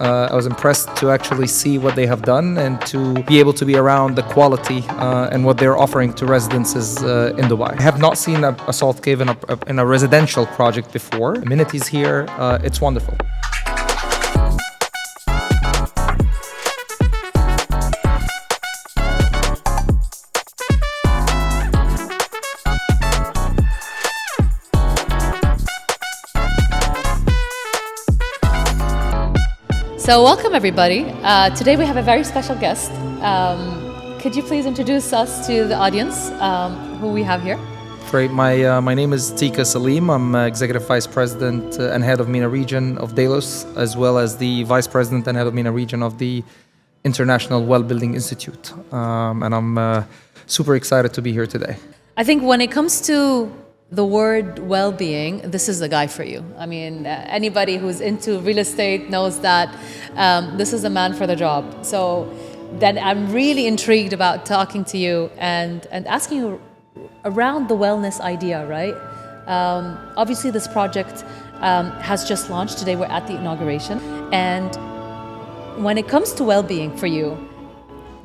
I was impressed to actually see what they have done and to be able to be around the quality and what they're offering to residences in Dubai. I have not seen a salt cave in a residential project before. Amenities here, it's wonderful. So welcome everybody. Today we have a very special guest. Could you please introduce us to the audience, who we have here? Great. My name is Tekha Selim. I'm Executive Vice President and Head of MENA Region of Delos, as well as the Vice President and Head of MENA Region of the International Well Building Institute. And I'm super excited to be here today. I think when it comes to the word well-being, this is the guy for you. I mean, anybody who's into real estate knows that this is the man for the job. So then I'm really intrigued about talking to you and asking you around the wellness idea, right? Obviously, this project has just launched. Today we're at the inauguration. And when it comes to well-being for you,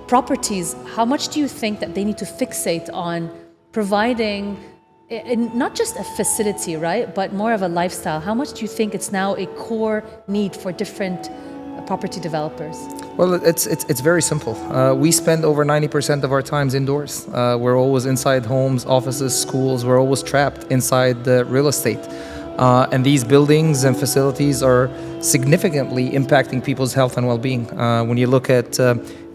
properties, how much do you think that they need to fixate on providing not just a facility, right, but more of a lifestyle? How much do you think it's now a core need for different property developers? Well, it's very simple. We spend over 90% of our times indoors. We're always inside homes, offices, schools. We're always trapped inside the real estate. And these buildings and facilities are significantly impacting people's health and well-being. When you look at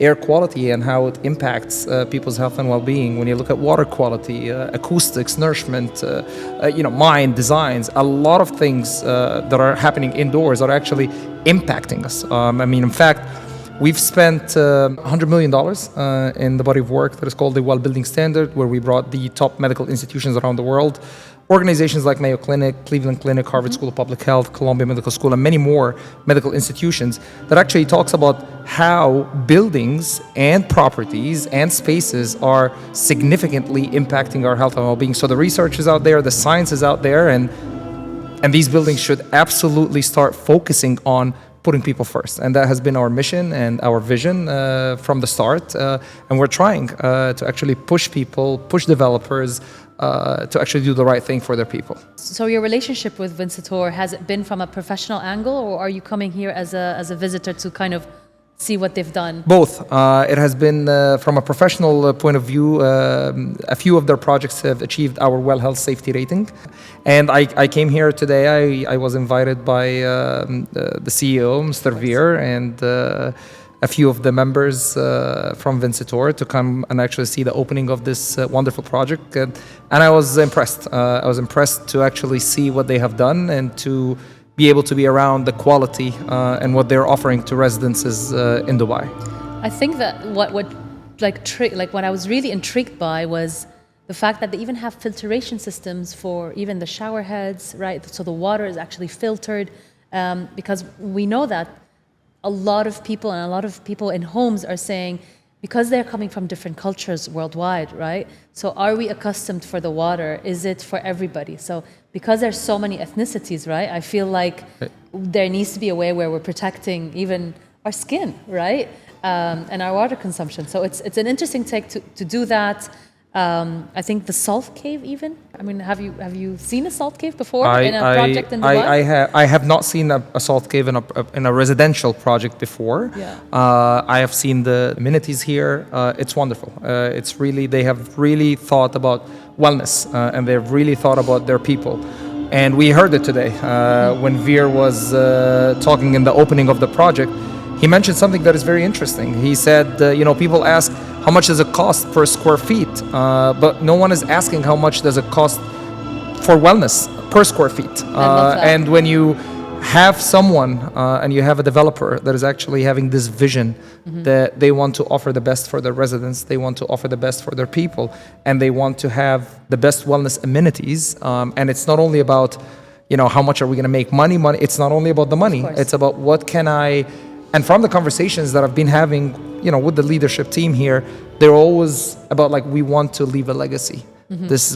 air quality and how it impacts people's health and well-being, when you look at water quality, acoustics, nourishment, mind, designs, a lot of things that are happening indoors are actually impacting us. In fact, we've spent $100 million in the body of work that is called the Well Building Standard, where we brought the top medical institutions around the world, organizations like Mayo Clinic, Cleveland Clinic, Harvard School of Public Health, Columbia Medical School, and many more medical institutions that actually talks about how buildings and properties and spaces are significantly impacting our health and well-being. So the research is out there, the science is out there, and these buildings should absolutely start focusing on putting people first. And that has been our mission and our vision from the start. And we're trying to actually push people, push developers to actually do the right thing for their people. So your relationship with Vincitore, has it been from a professional angle, or are you coming here as a visitor to kind of see what they've done? Both. It has been from a professional point of view. A few of their projects have achieved our Well Health Safety rating. And I came here today. I was invited by the CEO, Mr. Veer, and a few of the members from Vincitore to come and actually see the opening of this wonderful project. And I was impressed. I was impressed to actually see what they have done and to be able to be around the quality and what they're offering to residences in Dubai. I think that what I was really intrigued by was the fact that they even have filtration systems for even the shower heads, right? So the water is actually filtered, because we know that a lot of people in homes are saying, because they're coming from different cultures worldwide, right? So are we accustomed for the water? Is it for everybody? So because there's so many ethnicities, right? I feel like there needs to be a way where we're protecting even our skin, right? And our water consumption. So it's an interesting take to do that. I think the salt cave even. I mean, have you seen a salt cave before in a project in Dubai? I have not seen a salt cave in a residential project before. Yeah. I have seen the amenities here. It's wonderful. They have really thought about wellness and they've really thought about their people. And we heard it today when Veer was talking in the opening of the project. He mentioned something that is very interesting. He said, people ask, how much does it cost per square feet? But no one is asking how much does it cost for wellness per square feet. And when you have someone and you have a developer that is actually having this vision that they want to offer the best for their residents, they want to offer the best for their people, and they want to have the best wellness amenities. And it's not only about, how much are we going to make money? It's not only about the money. It's about what can I... And from the conversations that I've been having, with the leadership team here, they're always about we want to leave a legacy.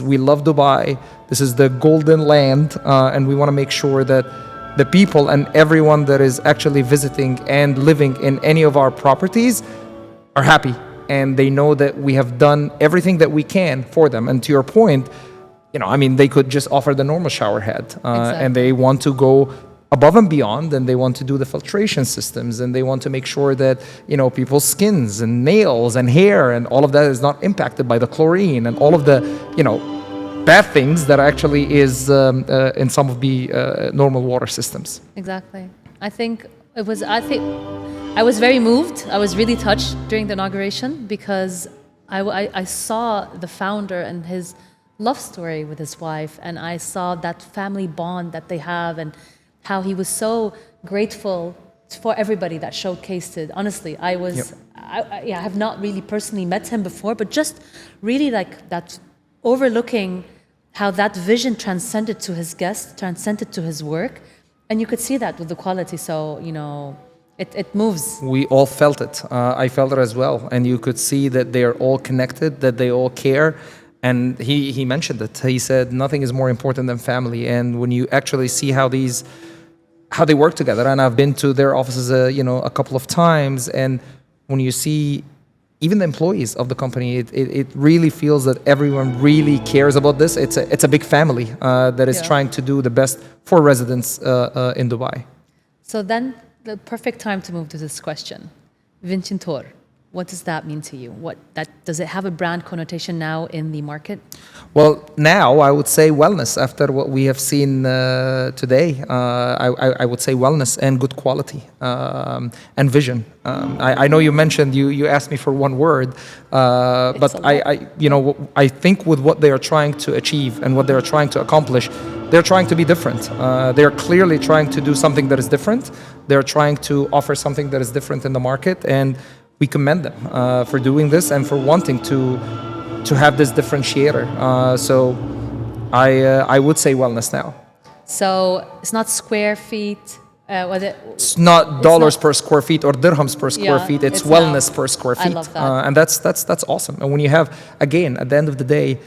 We love Dubai. This is the golden land, and we want to make sure that the people and everyone that is actually visiting and living in any of our properties are happy, and they know that we have done everything that we can for them. And to your point, they could just offer the normal shower head, and they want to go above and beyond, and they want to do the filtration systems, and they want to make sure that people's skins and nails and hair and all of that is not impacted by the chlorine and all of the bad things that actually is in some of the normal water systems. Exactly. I think I was very moved. I was really touched during the inauguration because I saw the founder and his love story with his wife, and I saw that family bond that they have, and how he was so grateful for everybody that showcased it. Honestly, I have not really personally met him before, but just really like that, overlooking how that vision transcended to his guests, transcended to his work, and you could see that with the quality. So, it moves. We all felt it. I felt it as well. And you could see that they are all connected, that they all care. And he mentioned it. He said nothing is more important than family. And when you actually see how they work together, and I've been to their offices, a couple of times, and when you see even the employees of the company, it really feels that everyone really cares about this. It's a big family that is trying to do the best for residents in Dubai. So then, the perfect time to move to this question. Vincitore, what does that mean to you? Does it have a brand connotation now in the market? Well, now I would say wellness. After what we have seen today, I would say wellness and good quality and vision. I know you mentioned, you asked me for one word, but I think with what they are trying to achieve and what they are trying to accomplish, they're trying to be different. They're clearly trying to do something that is different. They're trying to offer something that is different in the market, and we commend them for doing this and for wanting to have this differentiator. So I would say wellness now. So it's not square feet. It's not dollars per square feet or dirhams per square feet. It's wellness per square feet. I love that. And that's awesome. And when you have, again, at the end of the day,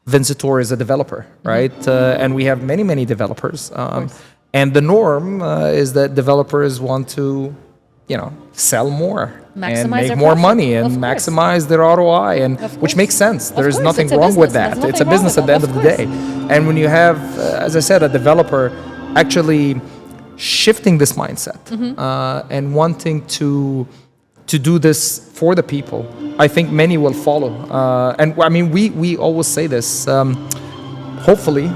Vincitore is a developer, right? And we have many developers. And the norm is that developers want to, sell more and make more money and maximize their ROI, and which makes sense. There is nothing wrong with that. It's a business at the end of the day. And when you have, as I said, a developer actually shifting this mindset and wanting to do this for the people, I think many will follow. And I mean, we always say this. Hopefully,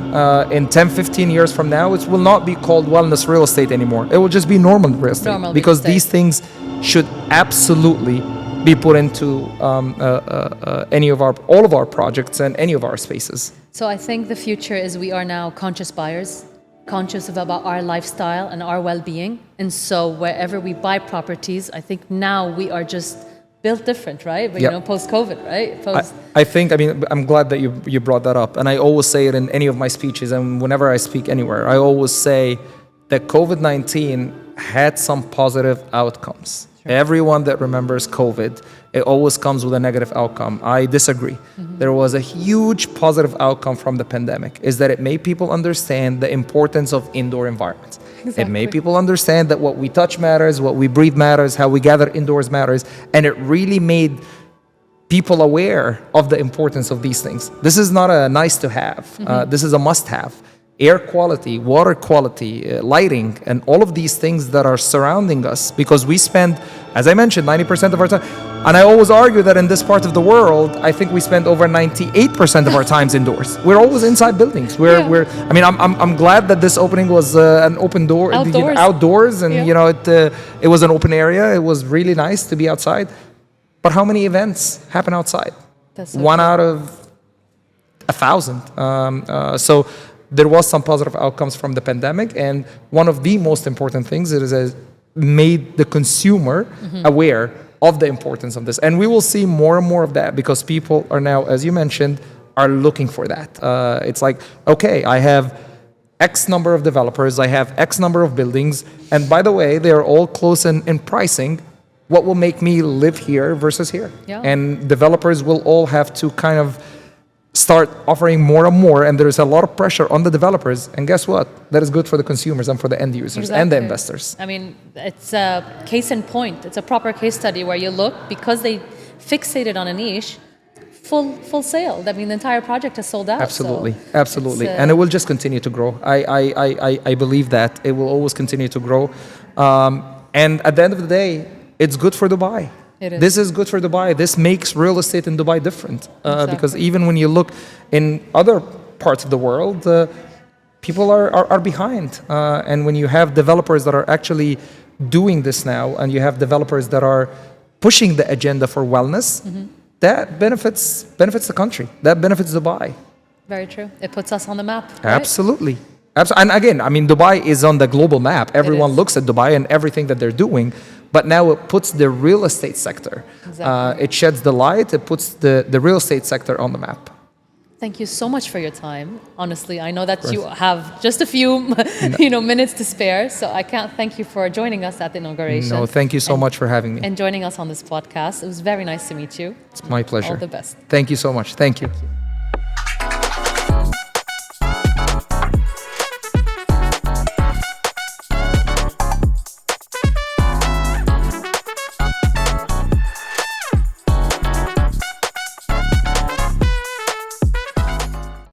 in 10, 15 years from now, it will not be called wellness real estate anymore. It will just be normal real estate, because these things should absolutely be put into all of our projects and any of our spaces. So I think the future is we are now conscious buyers, conscious about our lifestyle and our well-being. And so wherever we buy properties, I think now we are just built different, right? But, post-COVID, right? I'm glad that you brought that up. And I always say it in any of my speeches, and whenever I speak anywhere, I always say that COVID-19 had some positive outcomes. Sure. Everyone that remembers COVID, it always comes with a negative outcome. I disagree. There was a huge positive outcome from the pandemic, is that it made people understand the importance of indoor environments. Exactly. It made people understand that what we touch matters, what we breathe matters, how we gather indoors matters, and it really made people aware of the importance of these things. This is not a nice to have. This is a must have. Air quality, water quality, lighting, and all of these things that are surrounding us, because we spend, as I mentioned, 90% of our time. And I always argue that in this part of the world, I think we spend over 98% of our times indoors. We're always inside buildings. I'm glad that this opening was an open door, outdoors, and it was an open area. It was really nice to be outside. But how many events happen outside? That's so One true. out of 1,000. So there was some positive outcomes from the pandemic, and one of the most important things is made the consumer aware of the importance of this. And we will see more and more of that, because people are now, as you mentioned, are looking for that. It's like, okay, I have X number of developers, I have X number of buildings, and by the way, they're all close in pricing. What will make me live here versus here? Yeah. And developers will all have to kind of start offering more and more, and there is a lot of pressure on the developers. And guess what? That is good for the consumers and for the end users and the investors. I mean, it's a case in point. It's a proper case study where you look, because they fixated on a niche, full sale. I mean, the entire project has sold out. Absolutely, absolutely. And it will just continue to grow. I believe that it will always continue to grow. And at the end of the day, it's good for Dubai. This is good for Dubai. This makes real estate in Dubai different. Because even when you look in other parts of the world, people are behind. And when you have developers that are actually doing this now, and you have developers that are pushing the agenda for wellness, that benefits the country. That benefits Dubai. Very true. It puts us on the map. Right? Absolutely. And again, I mean, Dubai is on the global map. Everyone looks at Dubai and everything that they're doing. But now it puts the real estate sector. Exactly. It sheds the light. It puts the real estate sector on the map. Thank you so much for your time. Honestly, I know that you have just a few minutes to spare. So I can't thank you for joining us at the inauguration. No, thank you so much for having me. And joining us on this podcast. It was very nice to meet you. It's my pleasure. All the best. Thank you so much. Thank you.